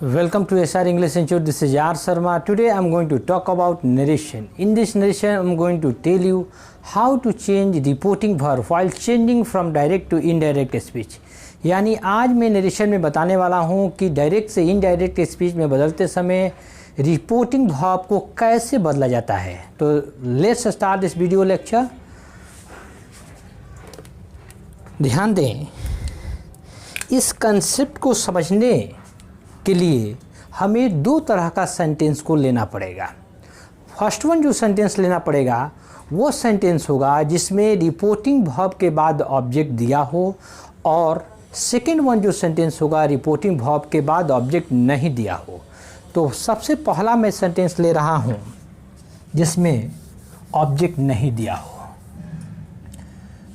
Welcome to SR English Institute. This is R. Sharma. Today I am going to talk about narration. In this narration I am going to tell you how to change reporting verb while changing from direct to indirect speech. यानी आज मैं narration में बताने वाला हूँ कि direct से indirect speech में बदलते समय रिपोर्टिंग वर्ब को कैसे बदला जाता है. तो let's start this video lecture. ध्यान दें, इस कंसेप्ट को समझने के लिए हमें दो तरह का सेंटेंस को लेना पड़ेगा. फर्स्ट वन जो सेंटेंस लेना पड़ेगा वो सेंटेंस होगा जिसमें रिपोर्टिंग वर्ब के बाद ऑब्जेक्ट दिया हो, और सेकेंड वन जो सेंटेंस होगा रिपोर्टिंग वर्ब के बाद ऑब्जेक्ट नहीं दिया हो. तो सबसे पहला मैं सेंटेंस ले रहा हूँ जिसमें ऑब्जेक्ट नहीं दिया हो.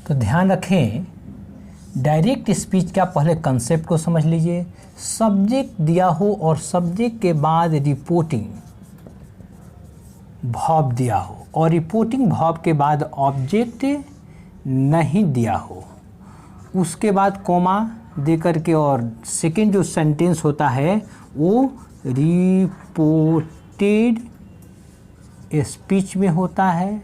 तो ध्यान रखें, डायरेक्ट स्पीच का पहले कंसेप्ट को समझ लीजिए. सब्जेक्ट दिया हो और सब्जेक्ट के बाद रिपोर्टिंग वर्ब दिया हो और रिपोर्टिंग वर्ब के बाद ऑब्जेक्ट नहीं दिया हो, उसके बाद कॉमा दे करके और सेकेंड जो सेंटेंस होता है वो रिपोर्टेड स्पीच में होता है.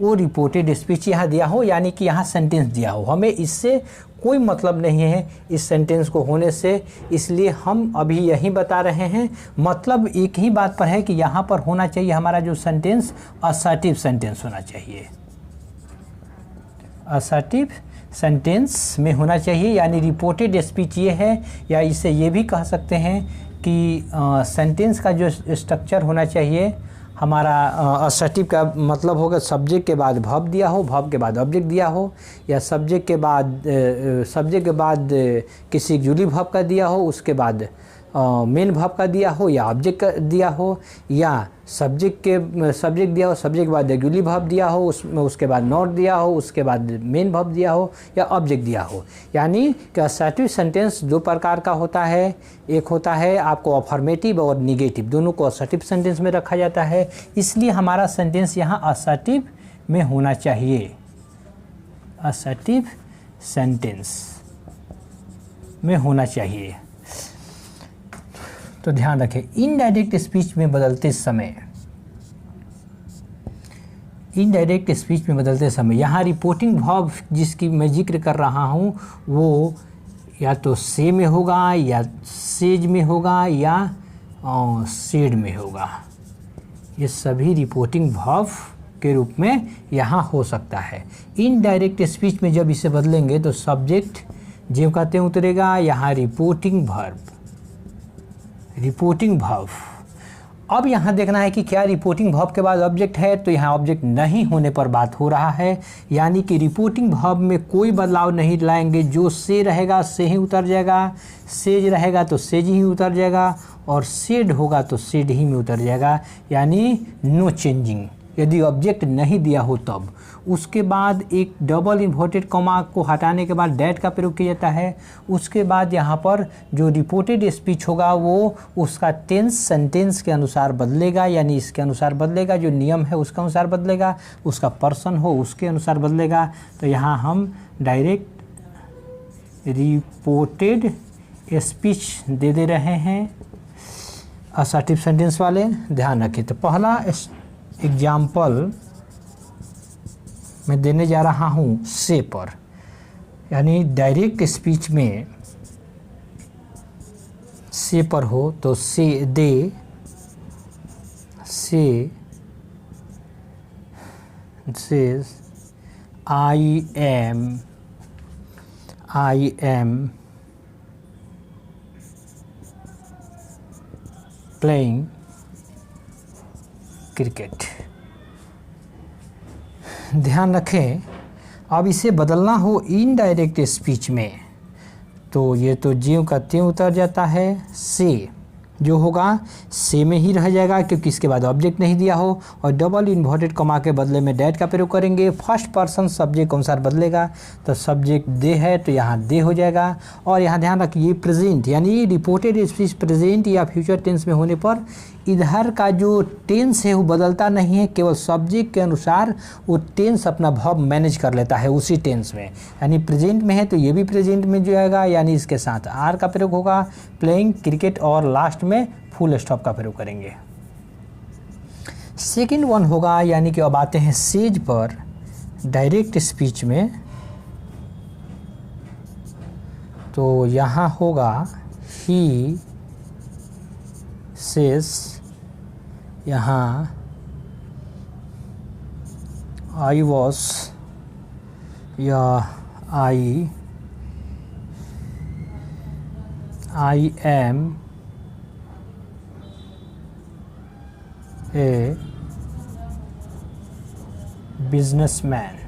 वो रिपोर्टेड स्पीच यहाँ दिया हो, यानी कि यहाँ सेंटेंस दिया हो. हमें इससे कोई मतलब नहीं है इस सेंटेंस को होने से, इसलिए हम अभी यही बता रहे हैं. मतलब एक ही बात पर है कि यहाँ पर होना चाहिए हमारा जो सेंटेंस असर्टिव सेंटेंस होना चाहिए. असर्टिव सेंटेंस में होना चाहिए, यानी रिपोर्टेड स्पीच ये है, या इसे ये भी कह सकते हैं कि सेंटेंस का जो स्ट्रक्चर होना चाहिए हमारा असर्टिव का मतलब होगा सब्जेक्ट के बाद वर्ब दिया हो, वर्ब के बाद ऑब्जेक्ट दिया हो, या सब्जेक्ट के बाद किसी ऑक्सिलरी वर्ब का दिया हो, उसके बाद मेन वर्ब का दिया हो, या ऑब्जेक्ट का दिया हो, या सब्जेक्ट दिया हो, सब्जेक्ट के बाद ऑक्सिलरी वर्ब दिया हो, उसके बाद नॉट दिया हो, उसके बाद मेन वर्ब दिया हो, या ऑब्जेक्ट दिया हो. यानी कि असर्टिव सेंटेंस दो प्रकार का होता है. एक होता है आपको अफर्मेटिव और निगेटिव, दोनों को असर्टिव सेंटेंस में रखा जाता है. इसलिए हमारा सेंटेंस यहाँ असर्टिव में होना चाहिए. असर्टिव सेंटेंस में होना चाहिए. तो ध्यान रखें, इनडायरेक्ट स्पीच में बदलते समय यहाँ रिपोर्टिंग वर्ब जिसकी मैं जिक्र कर रहा हूँ वो या तो से में होगा, या सेज में होगा, या सेड में होगा. ये सभी रिपोर्टिंग वर्ब के रूप में यहाँ हो सकता है. इनडायरेक्ट स्पीच में जब इसे बदलेंगे तो सब्जेक्ट जो कहते हैं उतरेगा, यहाँ रिपोर्टिंग वर्ब. अब यहाँ देखना है कि क्या रिपोर्टिंग वर्ब के बाद ऑब्जेक्ट है. तो यहाँ ऑब्जेक्ट नहीं होने पर बात हो रहा है, यानी कि रिपोर्टिंग वर्ब में कोई बदलाव नहीं लाएंगे. जो से रहेगा से ही उतर जाएगा, सेज रहेगा तो सेज ही उतर जाएगा, और सेड होगा तो सेड ही में उतर जाएगा. यानी नो चेंजिंग. यदि ऑब्जेक्ट नहीं दिया हो तब. उसके बाद एक डबल इन्वर्टेड कॉमा को हटाने के बाद डैट का प्रयोग किया जाता है. उसके बाद यहाँ पर जो रिपोर्टेड स्पीच होगा वो उसका टेंस सेंटेंस के अनुसार बदलेगा, यानी इसके अनुसार बदलेगा. जो नियम है उसके अनुसार बदलेगा, उसका पर्सन हो उसके अनुसार बदलेगा. तो यहाँ हम डायरेक्ट रिपोर्टेड स्पीच दे रहे हैं असर्टिव सेंटेंस वाले. ध्यान रखें. तो पहला एग्जाम्पल मैं देने जा रहा हूँ से पर, यानी डायरेक्ट स्पीच में से पर हो तो से दे, से आई एम प्लेइंग क्रिकेट. ध्यान रखें, अब इसे बदलना हो इनडायरेक्ट स्पीच में तो ये तो ज्यों का त्यों उतर जाता है. से जो होगा से में ही रह जाएगा क्योंकि इसके बाद ऑब्जेक्ट नहीं दिया हो, और डबल इन्वर्टेड कॉमा के बदले में डैट का प्रयोग करेंगे. फर्स्ट पर्सन सब्जेक्ट के अनुसार बदलेगा. तो सब्जेक्ट दे है तो यहाँ दे हो जाएगा. और यहाँ ध्यान रखिए प्रेजेंट, यानी रिपोर्टेड स्पीच प्रेजेंट या फ्यूचर टेंस में होने पर इधर का जो टेंस है वो बदलता नहीं है, केवल सब्जेक्ट के अनुसार वो टेंस अपना वर्ब मैनेज कर लेता है उसी टेंस में। यानी प्रेजेंट में है तो ये भी प्रेजेंट में जो आएगा, यानी इसके साथ आर का प्रयोग होगा, प्लेइंग क्रिकेट, और लास्ट में फुल स्टॉप का प्रयोग करेंगे। सेकंड वन होगा, यानी कि अब आते हैं सेज पर डायरेक्ट स्पीच में। तो यहाँ होगा ही सेज, यहाँ आई वॉज या आई एम ए बिजनेसमैन।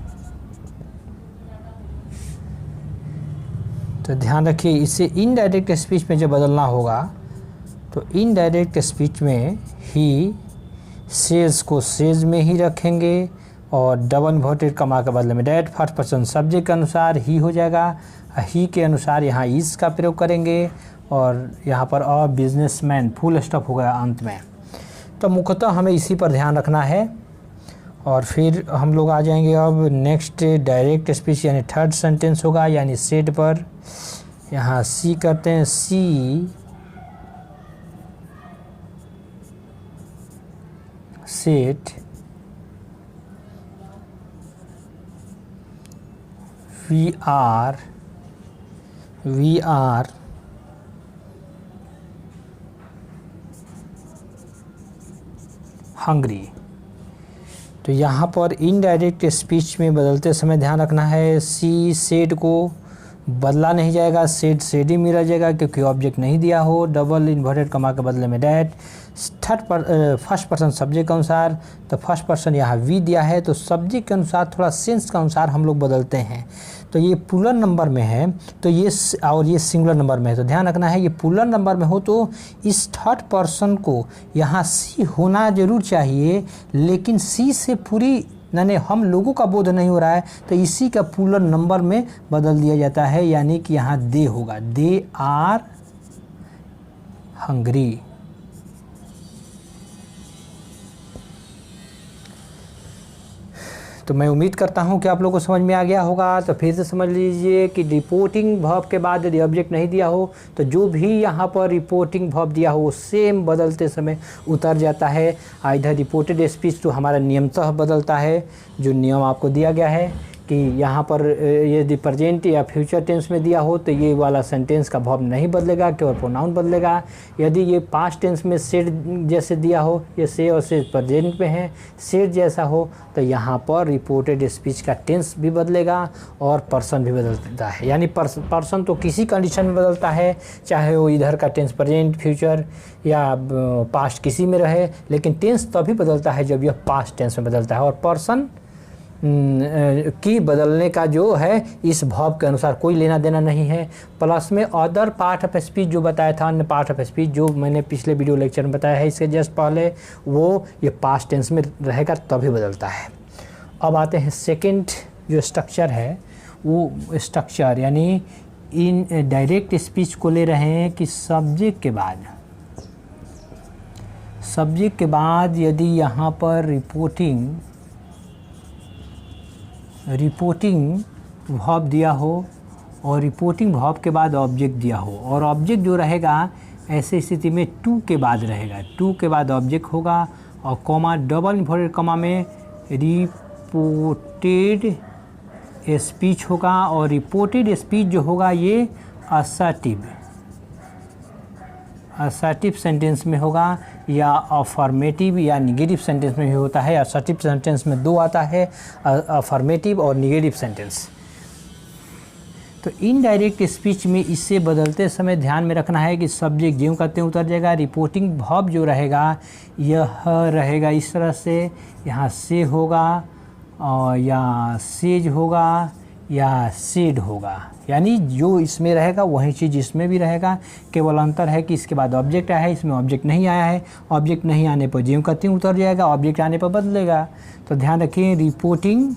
तो ध्यान रखिए, इसे इनडायरेक्ट स्पीच में जब बदलना होगा तो इनडायरेक्ट स्पीच में ही सेज को सेज में ही रखेंगे और डबल इन्वर्टेड कमा के बदले में डैट फर्स्ट पर्सन सब्जेक्ट के अनुसार ही हो जाएगा, ही के अनुसार यहाँ इस का प्रयोग करेंगे और यहाँ पर अ बिजनेसमैन फुल स्टॉप हो गया अंत में। तो मुख्यतः हमें इसी पर ध्यान रखना है। और फिर हम लोग आ जाएंगे अब नेक्स्ट डायरेक्ट स्पीच, यानी थर्ड सेंटेंस होगा, यानी सेड पर। यहाँ सी करते हैं, she said we are hungry. तो यहाँ पर इनडायरेक्ट स्पीच में बदलते समय ध्यान रखना है, सी सेड को बदला नहीं जाएगा, सेड ही मिला जाएगा क्योंकि ऑब्जेक्ट नहीं दिया हो, डबल इन्वर्टेड कमा के बदले में डैट, फर्स्ट पर्सन सब्जेक्ट के अनुसार, तो फर्स्ट पर्सन यहाँ वी दिया है तो सब्जेक्ट के अनुसार थोड़ा सेंस के अनुसार हम लोग बदलते हैं। तो ये पुलर नंबर में है तो ये, और ये सिंगुलर नंबर में है तो ध्यान रखना है, ये पुलर नंबर में हो तो इस थर्ड पर्सन को यहाँ सी होना जरूर चाहिए, लेकिन सी से पूरी यानी हम लोगों का बोध नहीं हो रहा है तो इसी का पुलर नंबर में बदल दिया जाता है, यानी कि यहाँ दे होगा, दे आर हंग्री। तो मैं उम्मीद करता हूँ कि आप लोगों को समझ में आ गया होगा। तो फिर से समझ लीजिए कि रिपोर्टिंग वर्ब के बाद यदि ऑब्जेक्ट नहीं दिया हो तो जो भी यहाँ पर रिपोर्टिंग वर्ब दिया हो वो सेम बदलते समय उतर जाता है। इधर रिपोर्टेड स्पीच तो हमारा नियमतः बदलता है, जो नियम आपको दिया गया है कि यहाँ पर यदि प्रेजेंट या फ्यूचर टेंस में दिया हो तो ये वाला सेंटेंस का वर्ब नहीं बदलेगा, केवल प्रोनाउन बदलेगा। यदि ये पास्ट टेंस में सेड जैसे दिया हो, ये से और से प्रेजेंट में है, सेड जैसा हो तो यहाँ पर रिपोर्टेड स्पीच का टेंस भी बदलेगा और पर्सन भी बदलता है। यानी पर्सन तो किसी कंडीशन में बदलता है, चाहे वो इधर का टेंस प्रेजेंट, फ्यूचर या पास्ट किसी में रहे, लेकिन टेंस तभी बदलता है जब यह पास्ट टेंस में बदलता है। और पर्सन की बदलने का जो है इस वर्ब के अनुसार कोई लेना देना नहीं है। प्लस में अदर पार्ट ऑफ स्पीच जो बताया था, अन्य पार्ट ऑफ स्पीच जो मैंने पिछले वीडियो लेक्चर में बताया है इसके जस्ट पहले, वो ये पास्ट टेंस में रहेगा तभी बदलता है। अब आते हैं सेकंड जो स्ट्रक्चर है, वो स्ट्रक्चर यानी इन डायरेक्ट स्पीच को ले रहे हैं कि सब्जेक्ट के बाद यदि यहाँ पर रिपोर्टिंग वर्ब दिया हो और रिपोर्टिंग वर्ब के बाद ऑब्जेक्ट दिया हो, और ऑब्जेक्ट जो रहेगा ऐसे स्थिति में टू के बाद रहेगा, टू के बाद ऑब्जेक्ट होगा और कॉमा डबल इन्वर्टेड कॉमा में रिपोर्टेड स्पीच होगा। और रिपोर्टेड स्पीच जो होगा ये असर्टिव सेंटेंस में होगा या अफर्मेटिव या निगेटिव सेंटेंस में भी होता है। असर्टिव सेंटेंस में दो आता है, अफर्मेटिव और निगेटिव सेंटेंस। तो इनडायरेक्ट स्पीच में इसे बदलते समय ध्यान में रखना है कि सब्जेक्ट ज्यों का त्यों उतर जाएगा। रिपोर्टिंग वर्ब जो रहेगा यह रहेगा इस तरह से, यहाँ से होगा और या सेज होगा या सेड होगा, यानी जो इसमें रहेगा वही चीज़ इसमें भी रहेगा। केवल अंतर है कि इसके बाद ऑब्जेक्ट आया है, इसमें ऑब्जेक्ट नहीं आया है। ऑब्जेक्ट नहीं आने पर ज्यों का त्यों उतर जाएगा, ऑब्जेक्ट आने पर बदलेगा। तो ध्यान रखिए, रिपोर्टिंग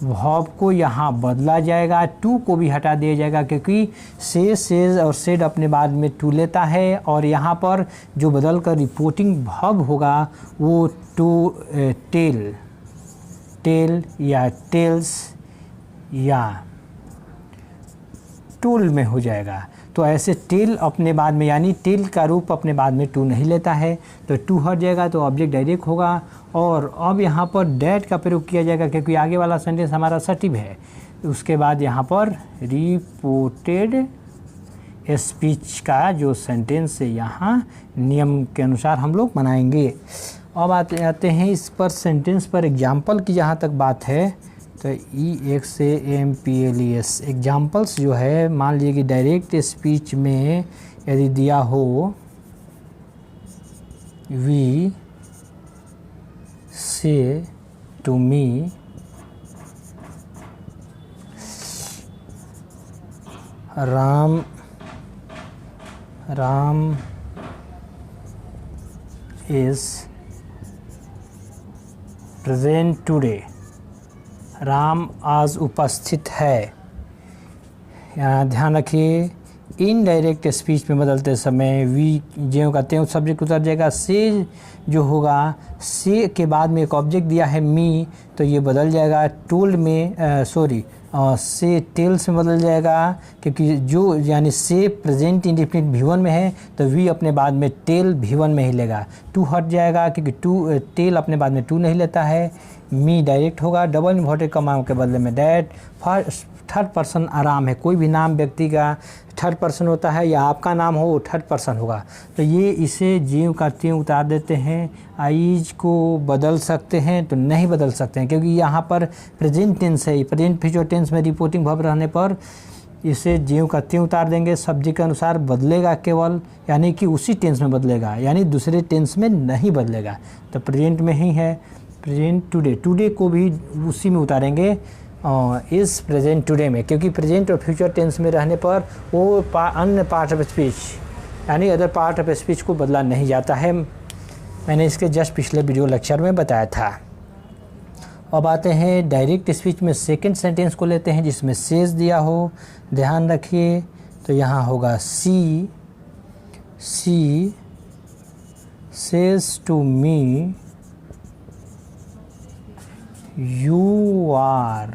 वर्ब को यहाँ बदला जाएगा, टू को भी हटा दिया जाएगा क्योंकि से, सेज और सेड अपने बाद में टू लेता है। और यहाँ पर जो बदल कर रिपोर्टिंग वर्ब होगा वो टू टेल, टेल या टेल्स या टूल में हो जाएगा। तो ऐसे टेल अपने बाद में, यानी टेल का रूप अपने बाद में टू नहीं लेता है, तो टू हट जाएगा तो ऑब्जेक्ट डायरेक्ट होगा। और अब यहाँ पर डैट का प्रयोग किया जाएगा क्योंकि आगे वाला सेंटेंस हमारा असर्टिव है। उसके बाद यहाँ पर रिपोर्टेड स्पीच का जो सेंटेंस है यहाँ नियम के अनुसार हम लोग बनाएंगे। अब आते हैं इस पर सेंटेंस पर एग्जाम्पल की जहाँ तक बात है तो EXAMPLES एग्जाम्पल्स जो है, मान लीजिए कि डायरेक्ट स्पीच में यदि दिया हो we say to me Ram is present today, Ram आज उपस्थित है। यहाँ ध्यान रखिए इनडायरेक्ट स्पीच में बदलते समय वी ज्यों का त्यों सब्जेक्ट उतर जाएगा। से जो होगा, से के बाद में एक ऑब्जेक्ट दिया है मी, तो ये बदल जाएगा टोल्ड में, से टेल्स में बदल जाएगा क्योंकि जो यानी से प्रेजेंट इंडेफिनिट V1 में है तो वी अपने बाद में टेल V1 में ही लेगा। टू हट जाएगा क्योंकि टू टेल अपने बाद में टू नहीं लेता है। मी डायरेक्ट होगा, डबल इन्वर्टेड कॉमा के बदले में डैट। थर्ड पर्सन आराम है, कोई भी नाम व्यक्ति का थर्ड पर्सन होता है या आपका नाम हो वो थर्ड पर्सन होगा। तो ये इसे ज्यों का त्यों उतार देते हैं। आइज को बदल सकते हैं तो नहीं बदल सकते हैं क्योंकि यहाँ पर प्रेजेंट टेंस है। प्रेजेंट फ्यूचर टेंस में रिपोर्टिंग वर्ब रहने पर इसे ज्यों का त्यों उतार देंगे। सब्जेक्ट के अनुसार बदलेगा केवल, यानी कि उसी टेंस में बदलेगा, यानी दूसरे टेंस में नहीं बदलेगा। तो प्रेजेंट में ही है, प्रेजेंट टुडे, टुडे को भी उसी में उतारेंगे इज़ प्रेजेंट टुडे में, क्योंकि प्रेजेंट और फ्यूचर टेंस में रहने पर वो अन्य पार्ट ऑफ स्पीच यानी अदर पार्ट ऑफ स्पीच को बदला नहीं जाता है। मैंने इसके जस्ट पिछले वीडियो लेक्चर में बताया था। अब आते हैं डायरेक्ट स्पीच में सेकंड सेंटेंस को लेते हैं जिसमें सेज दिया हो। ध्यान रखिए तो यहाँ होगा she says to me you are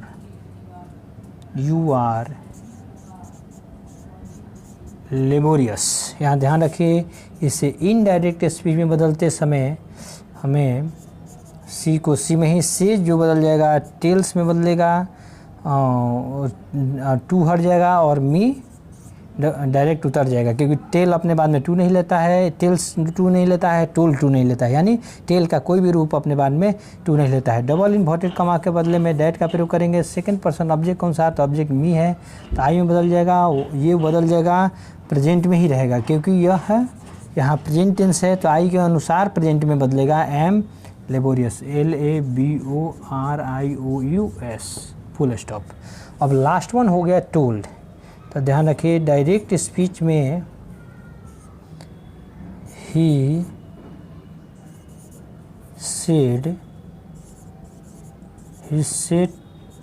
laborious। यहाँ ध्यान रखिए इसे इनडायरेक्ट स्पीच में बदलते समय हमें सी को सी में ही, से जो बदल जाएगा टेल्स में बदलेगा, टू हट जाएगा और मी डायरेक्ट उतर जाएगा क्योंकि टेल अपने बाद में टू नहीं लेता है, टेल्स टू नहीं लेता है, टोल टू नहीं लेता है, यानी टेल का कोई भी रूप अपने बाद में टू नहीं लेता है। डबल इन्वर्टेड कॉमा के बदले में डैट का प्रयोग करेंगे। सेकंड पर्सन ऑब्जेक्ट कौन सा, तो ऑब्जेक्ट मी है, तो आई में बदल जाएगा, ये बदल जाएगा, प्रेजेंट में ही रहेगा क्योंकि यह है यहाँ प्रेजेंट टेंस है तो आई के अनुसार प्रेजेंट में बदलेगा। Am laborious, LABORIOUS full stop. अब लास्ट वन हो गया टोल्ड। तो ध्यान रखिए डायरेक्ट स्पीच में ही said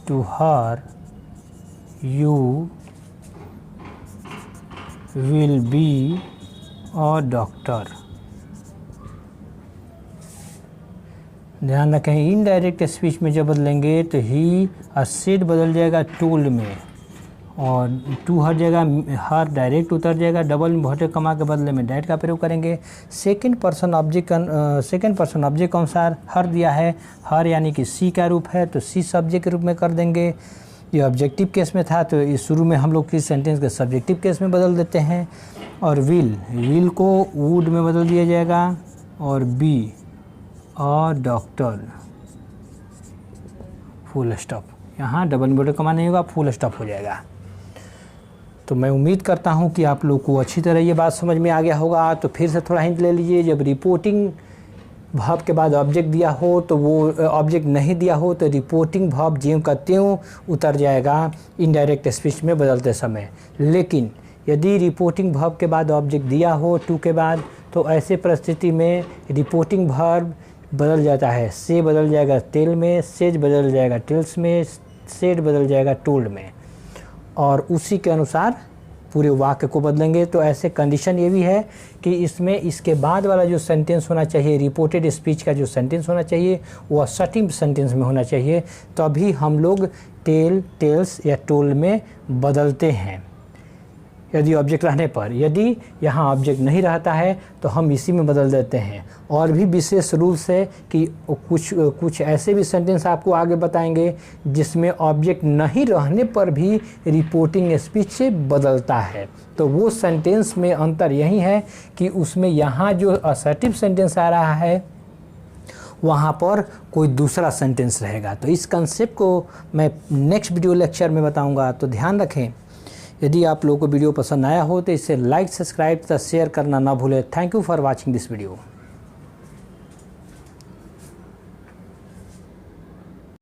to her you will be a doctor. ध्यान रखें इनडायरेक्ट स्पीच में जब बदलेंगे तो ही और सेड बदल जाएगा टोल्ड में और टू हट जाएगा, हर डायरेक्ट उतर जाएगा। डबल इन्वर्टेड कॉमा के बदले में डैट का प्रयोग करेंगे। सेकंड पर्सन ऑब्जेक्ट के अनुसार हर दिया है, हर यानी कि सी का रूप है तो सी सब्जेक्ट के रूप में कर देंगे। ये ऑब्जेक्टिव केस में था तो इस शुरू में हम लोग किस सेंटेंस के सब्जेक्टिव केस में बदल देते हैं। और विल को वुड में बदल दिया जाएगा और B a doctor full stop. यहाँ डबल इन्वर्टेड कॉमा नहीं होगा, फुल स्टॉप हो जाएगा। तो मैं उम्मीद करता हूँ कि आप लोग को अच्छी तरह ये बात समझ में आ गया होगा। तो फिर से थोड़ा हिंट ले लीजिए, जब रिपोर्टिंग वर्ब के बाद ऑब्जेक्ट दिया हो तो वो ऑब्जेक्ट नहीं दिया हो तो रिपोर्टिंग वर्ब ज्यों का त्यों उतर जाएगा इनडायरेक्ट स्पीच में बदलते समय। लेकिन यदि रिपोर्टिंग वर्ब के बाद ऑब्जेक्ट दिया हो टू के बाद तो ऐसे परिस्थिति में रिपोर्टिंग वर्ब बदल जाता है। से बदल जाएगा टेल में, सेज बदल जाएगा टेल्स में, सेड बदल जाएगा टोल्ड में, और उसी के अनुसार पूरे वाक्य को बदलेंगे। तो ऐसे कंडीशन ये भी है कि इसमें इसके बाद वाला जो सेंटेंस होना चाहिए, रिपोर्टेड स्पीच का जो सेंटेंस होना चाहिए वो असर्टिव सेंटेंस में होना चाहिए, तभी हम लोग टेल, टेल्स या टोल्ड में बदलते हैं यदि ऑब्जेक्ट रहने पर। यदि यहाँ ऑब्जेक्ट नहीं रहता है तो हम इसी में बदल देते हैं। और भी विशेष रूल्स है कि कुछ ऐसे भी सेंटेंस आपको आगे बताएंगे जिसमें ऑब्जेक्ट नहीं रहने पर भी रिपोर्टिंग स्पीच से बदलता है। तो वो सेंटेंस में अंतर यही है कि उसमें यहाँ जो असर्टिव सेंटेंस आ रहा है वहाँ पर कोई दूसरा सेंटेंस रहेगा। तो इस कंसेप्ट को मैं नेक्स्ट वीडियो लेक्चर में बताऊँगा, तो ध्यान रखें। यदि आप लोगों को वीडियो पसंद आया हो तो इसे लाइक, सब्सक्राइब तथा शेयर करना ना भूलें। Thank you for watching this video.